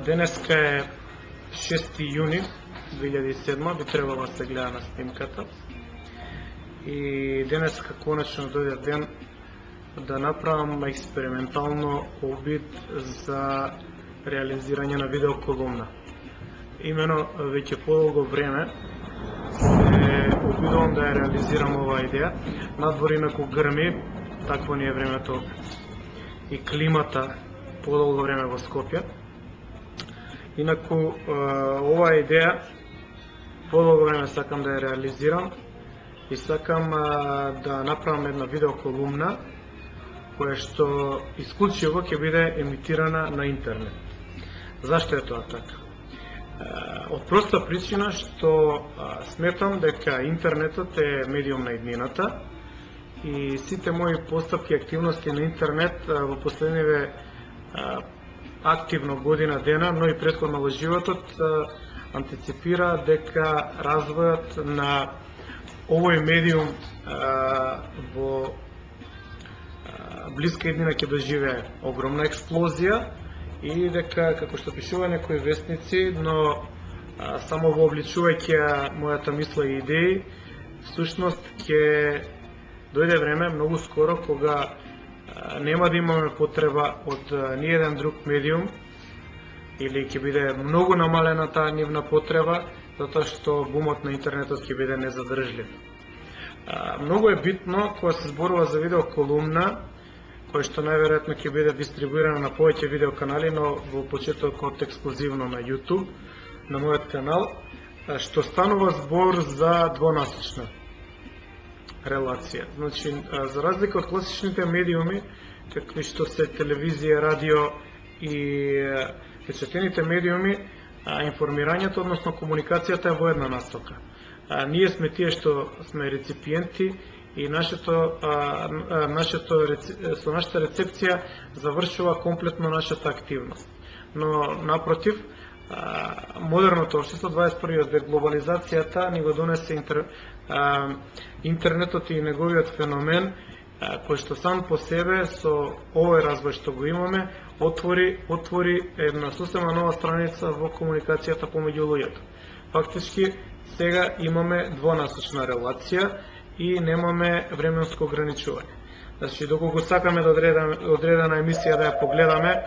Денеска е 6 јуни 2007, би требало да се гледа на снимката. И денеска конечно дојде ден да направам експериментално обид за реализирање на видеоколумна. Имено веќе подолго време се обидувам да ја реализирам оваа идеја. Надвор инаку грми, такво ни е времето и климата подолго време во Скопје. Инаку оваа идеја подолго време сакам да ја реализирам и сакам да направам една видеоколумна која што исклучиво ќе биде емитирана на интернет. Зашто е тоа така? Од проста причина што сметам дека интернетот е медиум на иднината и сите мои постапки и активности на интернет во последниве активно година дена, но и претходно во животот антиципира дека развојот на овој медиум во блиска иднина ќе доживее огромна експлозија и дека, како што пишува некои вестници, но само вообличувајќи мојата мисла и идеи, всушност ќе дојде време многу скоро кога нема да имаме потреба од ниеден друг медиум или ќе биде многу намалена таа нивна потреба, затоа што бумот на интернетот ќе биде незадржлив. Многу е битно кога се зборува за видеоколумна, кој што најверојатно ќе биде дистрибуирана на повеќе видеоканали, но во почетокот ексклузивно на YouTube, на мојот канал, што станува збор за двонасочна релација. Значи, за разлика од класичните медиуми, какви што се телевизија, радио и печатените медиуми, информирањето, односно комуникацијата е во една насока. Ние сме тие што сме реципиенти и со нашата рецепција завршува комплетно нашата активност. Но, напротив, модерното општество, 21 век, глобализацијата ни го донесе интернетот и неговиот феномен, кој што сам по себе со овој развој што го имаме, отвори една сосема нова страница во комуникацијата помеѓу луѓето. Фактички, сега имаме двонасочна релација и немаме временско ограничување. Значи, доколку сакаме да одредена емисија да ја погледаме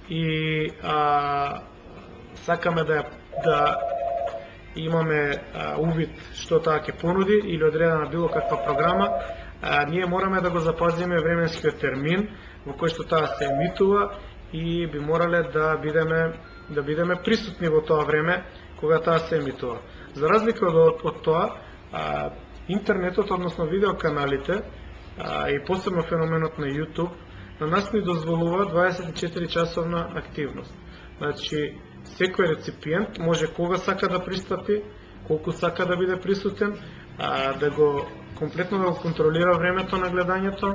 и сакаме да имаме увид што таа ќе понуди или одредена било каква програма, ние мораме да го запазиме временскиот термин во кој што таа се емитува и би морале да бидеме присутни во тоа време кога таа се емитува. За разлика од тоа, интернетот, односно видеоканалите и посебно феноменот на YouTube, на нас ни дозволува 24 часовна активност. Значи, секој реципиент може кога сака да пристапи, колку сака да биде присутен, да го комплетно да го контролира времето на гледањето,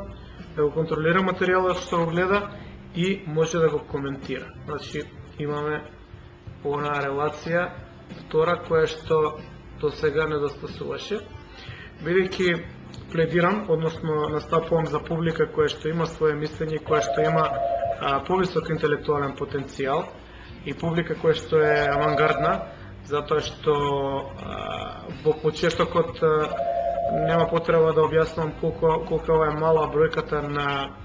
да го контролира материјалот што го гледа и може да го коментира. Значи, имаме онаа релација втора која што до сега недостасуваше. Бидејќи пледирам, односно настапувам за публика која што има своје мислење, која што има повисок интелектуален потенцијал и публика која што е авангардна, затоа што во почетокот нема потреба да објаснувам колку е мала бројката на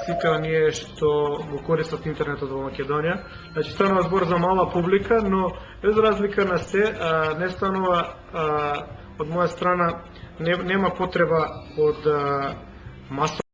сите оние што го користат интернетот во Македонија. Значи, станува збор за мала публика, но без разлика на се, не станува од моја страна, нема потреба од масово